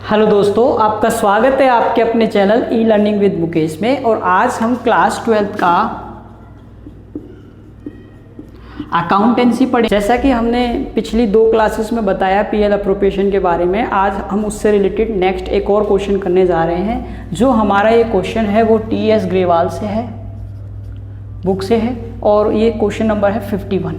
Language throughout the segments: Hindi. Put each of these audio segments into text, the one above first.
हेलो दोस्तों, आपका स्वागत है आपके अपने channel e learning with Mukesh में। और आज हम क्लास 12 का अकाउंटेंसी पढ़े। जैसा कि हमने पिछली 2 क्लासेस में बताया पीएल अप्रोप्रिएशन के बारे में, आज हम उससे रिलेटेड नेक्स्ट एक और क्वेश्चन करने जा रहे हैं। जो हमारा ये क्वेश्चन है वो टीएस ग्रेवाल से है, बुक से है, और ये क्वेश्चन नंबर है 51।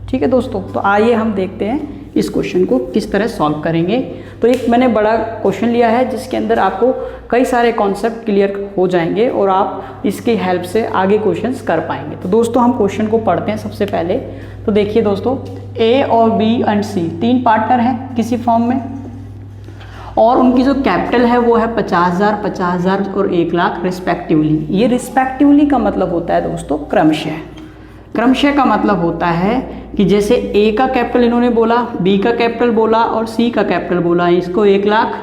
ठीक है दोस्तों, तो आइए हम देखते हैं इस क्वेश्चन को किस तरह सॉल्व करेंगे। तो एक मैंने बड़ा क्वेश्चन लिया है जिसके अंदर आपको कई सारे कॉन्सेप्ट क्लियर हो जाएंगे और आप इसकी हेल्प से आगे क्वेश्चंस कर पाएंगे। तो दोस्तों हम क्वेश्चन को पढ़ते हैं सबसे पहले। तो देखिए दोस्तों, ए और बी एंड सी 3 पार्टनर हैं किसी फॉर्म में, और उनकी जो कैपिटल है वो है 50,000, 50,000 और 1 लाख रिस्पेक्टिवली। ये रिस्पेक्टिवली का मतलब होता है दोस्तों क्रमशः। क्रमशः का मतलब होता है कि जैसे ए का कैपिटल इन्होंने बोला, बी का कैपिटल बोला और सी का कैपिटल बोला। इसको 1 लाख,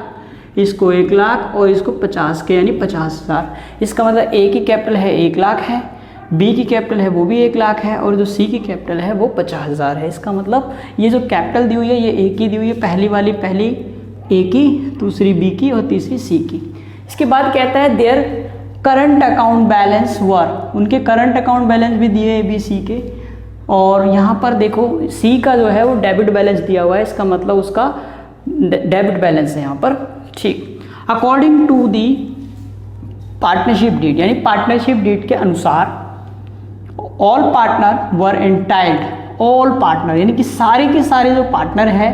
इसको 1 लाख और इसको 50 के यानी 50,000। इसका मतलब ए की कैपिटल है 1 लाख है, बी की कैपिटल है वो भी 1 लाख है, और जो सी की कैपिटल है वो 50,000 है। इसका मतलब ये जो कैपिटल दी हुई है ये ए की दी हुई है, पहली वाली पहली ए की, दूसरी बी की और तीसरी सी की। इसके बाद कहता है देयर करंट अकाउंट बैलेंस वर, उनके करंट अकाउंट बैलेंस भी दिए ए बी सी के। और यहाँ पर देखो सी का जो है वो डेबिट बैलेंस दिया हुआ है, इसका मतलब उसका डेबिट बैलेंस है यहाँ पर। ठीक, according to the partnership deed, यानी पार्टनरशिप डीड के अनुसार all partner were entitled, all partner यानी कि सारे के सारे जो पार्टनर हैं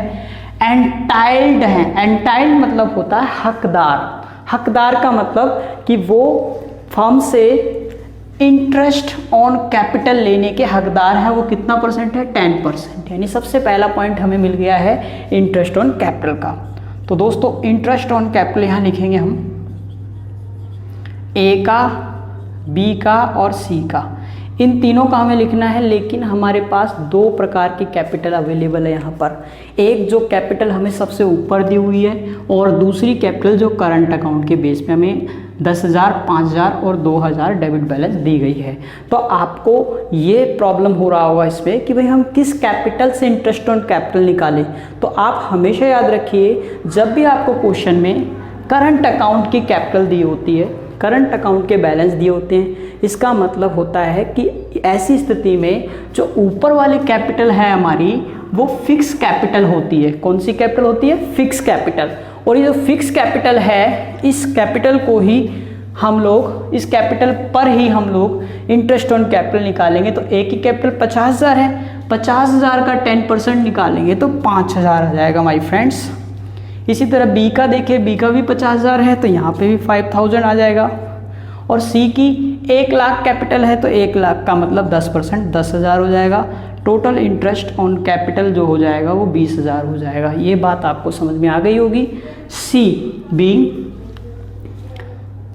एंटाइल्ड हैं। एंटाइल्ड मतलब होता है हकदार। हकदार का मतलब कि वो फर्म से इंटरेस्ट ऑन कैपिटल लेने के हकदार हैं। वो कितना परसेंट है? 10%। यानी सबसे पहला पॉइंट हमें मिल गया है इंटरेस्ट ऑन कैपिटल का। तो दोस्तों इंटरेस्ट ऑन कैपिटल यहाँ लिखेंगे हम, ए का, बी का और सी का, इन तीनों का हमें लिखना है। लेकिन हमारे पास 2 प्रकार की कैपिटल अवेलेबल है यहाँ पर। एक जो कैपिटल हमें सबसे ऊपर दी हुई है और दूसरी कैपिटल जो करंट अकाउंट के बेस पे हमें 10,000, 5,000 और 2,000 डेबिट बैलेंस दी गई है। तो आपको ये प्रॉब्लम हो रहा होगा इसमें कि भाई हम किस कैपिटल से इंटरेस्ट ऑन कैपिटल निकालें। तो आप हमेशा याद रखिए, जब भी आपको क्वेश्चन में करंट अकाउंट की कैपिटल दी होती है, करंट अकाउंट के बैलेंस दिए होते हैं, इसका मतलब होता है कि ऐसी स्थिति में जो ऊपर वाली कैपिटल है हमारी वो फिक्स कैपिटल होती है। कौन सी कैपिटल होती है? Fix capital. और ये जो फिक्स कैपिटल है, इस कैपिटल को ही हम लोग, इस कैपिटल पर ही हम लोग इंटरेस्ट ऑन कैपिटल निकालेंगे। तो ए की कैपिटल 50,000 है, 50,000 का 10% निकालेंगे तो 5,000 आ जाएगा माय फ्रेंड्स। इसी तरह बी का देखिए, बी का भी 50,000 है तो यहाँ पे भी 5,000 आ जाएगा। और सी की 1 लाख कैपिटल है तो 1 लाख का मतलब 10%, 10,000 हो जाएगा। टोटल इंटरेस्ट ऑन कैपिटल जो हो जाएगा वो 20,000 हो जाएगा। ये बात आपको समझ में आ गई होगी। C being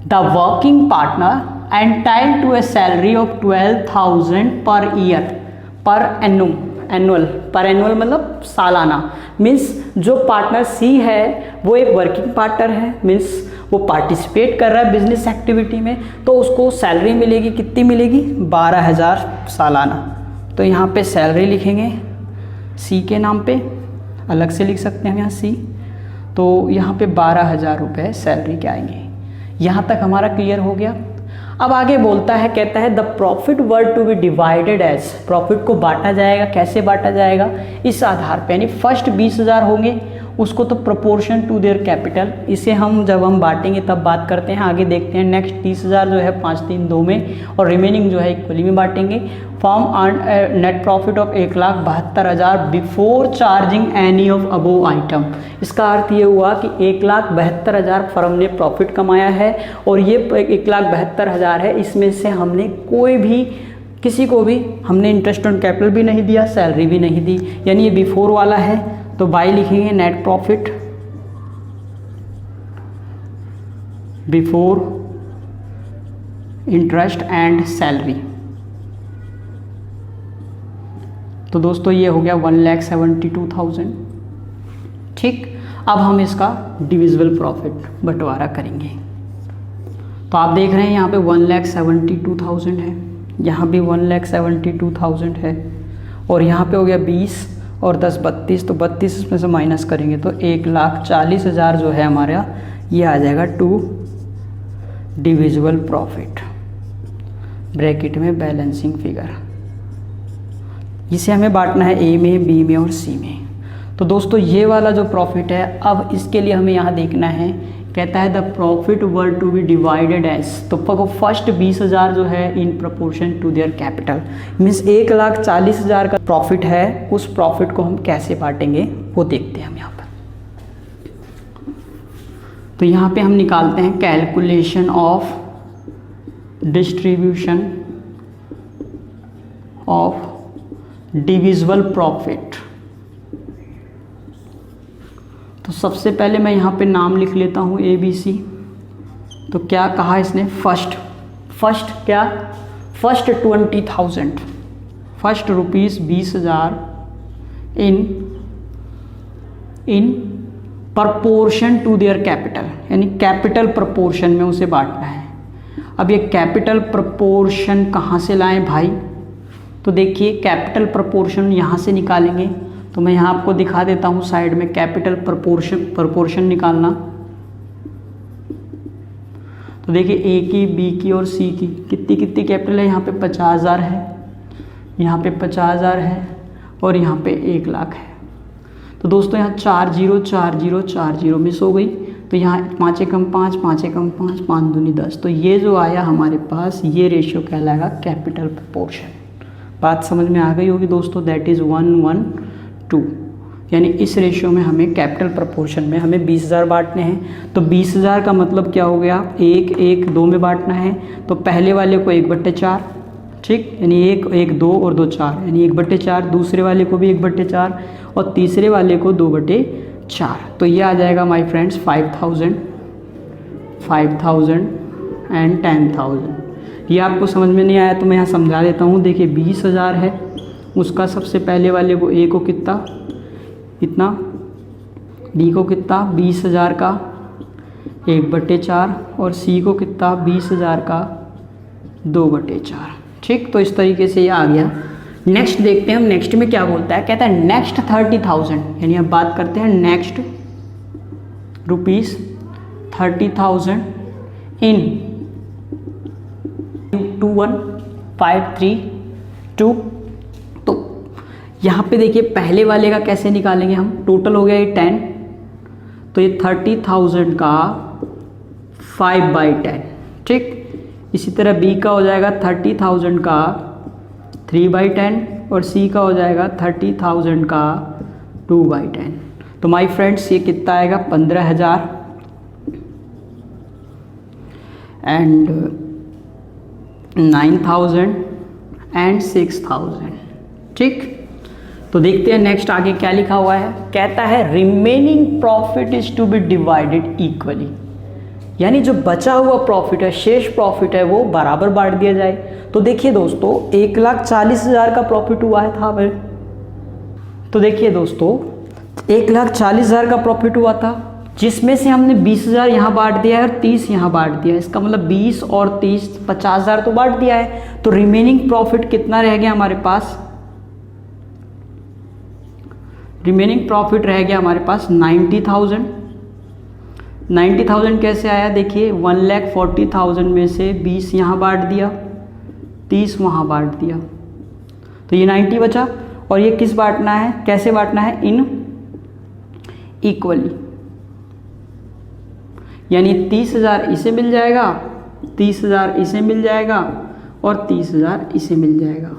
the working partner entitled to a salary of 12,000 per year, पर एनुम, एनुअल, पर एनुअल मतलब सालाना। मीन्स जो पार्टनर सी है वो एक वर्किंग पार्टनर है, मीन्स वो पार्टिसिपेट कर रहा है बिजनेस एक्टिविटी में, तो उसको सैलरी मिलेगी। कितनी मिलेगी? 12,000 सालाना। तो यहाँ पे सैलरी लिखेंगे सी के नाम पे, अलग से लिख सकते हैं हम यहाँ सी। तो यहाँ पे 12,000 रुपये सैलरी के आएंगे। यहाँ तक हमारा क्लियर हो गया। अब आगे बोलता है, कहता है the profit were to be divided as, profit को बांटा जाएगा। कैसे बांटा जाएगा? इस आधार पे, यानी फर्स्ट 20,000 होंगे उसको तो प्रोपोर्शन टू देयर कैपिटल, इसे हम जब हम बांटेंगे तब बात करते हैं, आगे देखते हैं। नेक्स्ट 30,000 जो है 5, 3, 2 में, और रिमेनिंग जो है इक्वली में बांटेंगे। Firm earn net profit of 1,72,000 before charging any of above item. इसका अर्थ ये हुआ कि 1,72,000 फर्म ने प्रॉफिट कमाया है, और ये 1,72,000 है, इसमें से हमने कोई भी, किसी को भी हमने इंटरेस्ट ऑन कैपिटल भी नहीं दिया, सैलरी भी नहीं दी, यानी ये बिफोर वाला है। तो बाई लिखेंगे net profit before interest and salary. तो दोस्तों ये हो गया 1,72,000। ठीक, अब हम इसका डिविजिबल प्रॉफिट बंटवारा करेंगे। तो आप देख रहे हैं यहाँ पे 1,72,000 है, यहाँ भी 1,72,000 है, और यहाँ पे हो गया 20 और 10 32, तो 32 इसमें से माइनस करेंगे तो 1,40,000 जो है हमारा ये आ जाएगा टू डिविजिबल प्रॉफिट, ब्रैकेट में बैलेंसिंग फिगर। इसे हमें बांटना है ए में, बी में और सी में। तो दोस्तों ये वाला जो प्रॉफिट है, अब इसके लिए हमें यहाँ देखना है, कहता है the profit were to be divided as, तो फर्स्ट 20,000 जो है in proportion to their capital, means 1,40,000 का प्रॉफिट है, उस प्रॉफिट को हम कैसे बांटेंगे वो देखते हैं हम यहाँ पर। तो यहाँ पे हम निकालते हैं calculation of distribution of divisible profit. तो सबसे पहले मैं यहाँ पे नाम लिख लेता हूँ ABC। तो क्या कहा इसने, फर्स्ट क्या, first 20,000, first ₹20,000 in proportion to their capital, यानी कैपिटल प्रपोर्शन में उसे बांटना है। अब ये कैपिटल प्रपोर्शन कहाँ से लाएं भाई, तो देखिए कैपिटल प्रपोर्शन यहाँ से निकालेंगे। तो मैं यहाँ आपको दिखा देता हूँ साइड में कैपिटल प्रपोर्शन निकालना। तो देखिए ए की, बी की और सी की कितनी कैपिटल है, यहाँ पे 50,000 है, यहाँ पे 50,000 है और यहाँ पे 1,00,000 है। तो दोस्तों यहाँ 4 मिस हो गई, तो यहाँ 5 एकम 5, 5 एकम 5, 5 दूनी 10। तो ये जो आया हमारे पास, ये रेशियो कहलाएगा कैपिटल प्रपोर्शन। बात समझ में आ गई होगी दोस्तों, दैट इज़ 1:2, यानी इस रेशियो में हमें कैपिटल प्रपोर्शन में हमें 20,000 बांटने हैं। तो 20,000 का मतलब क्या हो गया, 1:1:2 में बांटना है। तो पहले वाले को 1/4, ठीक, यानी 1:2 और 2 4, यानी 1/4, दूसरे वाले को भी 1/4 और तीसरे वाले को 2/4। तो ये आ जाएगा माय फ्रेंड्स 5,000 एंड 10,000। ये आपको समझ में नहीं आया तो मैं यहाँ समझा देता हूँ। देखिए 20,000 है, उसका सबसे पहले वाले को ए को कितना, इतना, बी को कितना 20,000 का 1/4 और सी को कितना 20,000 का 2/4। ठीक, तो इस तरीके से ये आ गया। नेक्स्ट देखते हैं हम, नेक्स्ट में क्या बोलता है, कहता है नेक्स्ट 30,000, यानी अब बात करते हैं नेक्स्ट ₹30,000 इन 21,532। तो यहाँ पे देखिए पहले वाले का कैसे निकालेंगे हम, टोटल हो गया ये 10, तो ये 30,000 का 5/10, ठीक। इसी तरह बी का हो जाएगा 30,000 का 3/10 और सी का हो जाएगा 30,000 का 2/10। तो माय फ्रेंड्स ये कितना आएगा 15,000 एंड 9,000 एंड 6,000, ठीक। तो देखते हैं नेक्स्ट आगे क्या लिखा हुआ है। कहता है remaining profit is to be divided equally, यानी जो बचा हुआ प्रॉफिट है, शेष प्रॉफिट है, वो बराबर बांट दिया जाए। तो देखिए दोस्तों 1,40,000 का प्रॉफिट हुआ है था भाई। तो देखिए दोस्तों 1,40,000 का प्रॉफिट हुआ था, जिसमें से हमने 20,000 यहाँ बांट दिया है और 30 यहाँ बांट दिया है। इसका मतलब 20 और 30 50,000 तो बांट दिया है। तो रिमेनिंग प्रॉफिट कितना रह गया हमारे पास, रिमेनिंग प्रॉफिट रह गया हमारे पास 90,000। 90,000 कैसे आया, देखिए 1,40,000 में से 20 यहाँ बांट दिया, 30 वहाँ बांट दिया, तो ये 90 बचा। और ये किस बांटना है, कैसे बांटना है, इन इक्वली, यानी 30,000 इसे मिल जाएगा, 30,000 इसे मिल जाएगा और 30,000 इसे मिल जाएगा।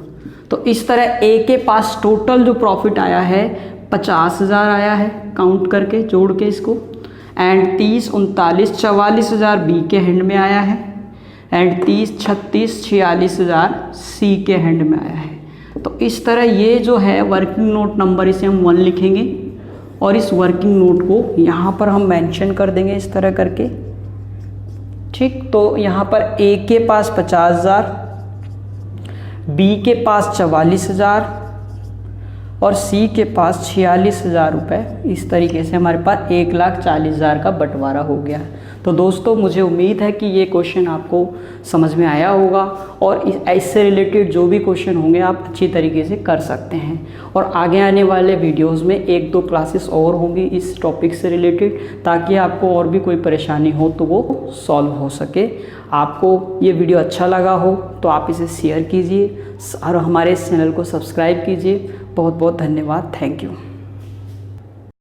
तो इस तरह ए के पास टोटल जो प्रॉफिट आया है 50,000 आया है, काउंट करके जोड़ के इसको, एंड 30 39 44,000 बी के हैंड में आया है, एंड 30 36 46,000 सी के हैंड में आया है। तो इस तरह ये जो है वर्किंग नोट नंबर, इसे हम 1 लिखेंगे और इस वर्किंग नोट को यहाँ पर हम मेंशन कर देंगे इस तरह करके, ठीक। तो यहाँ पर ए के पास 50,000, बी के पास 44,000 और सी के पास 46,000 रुपये। इस तरीके से हमारे पास 1,40,000 का बंटवारा हो गया। तो दोस्तों मुझे उम्मीद है कि ये क्वेश्चन आपको समझ में आया होगा और इससे रिलेटेड जो भी क्वेश्चन होंगे आप अच्छी तरीके से कर सकते हैं। और आगे आने वाले वीडियोस में 1-2 क्लासेस और होंगी इस टॉपिक से रिलेटेड, ताकि आपको और भी कोई परेशानी हो तो वो सॉल्व हो सके। आपको ये वीडियो अच्छा लगा हो तो आप इसे शेयर कीजिए और हमारे इस चैनल को सब्सक्राइब कीजिए। बहुत बहुत धन्यवाद। Thank you.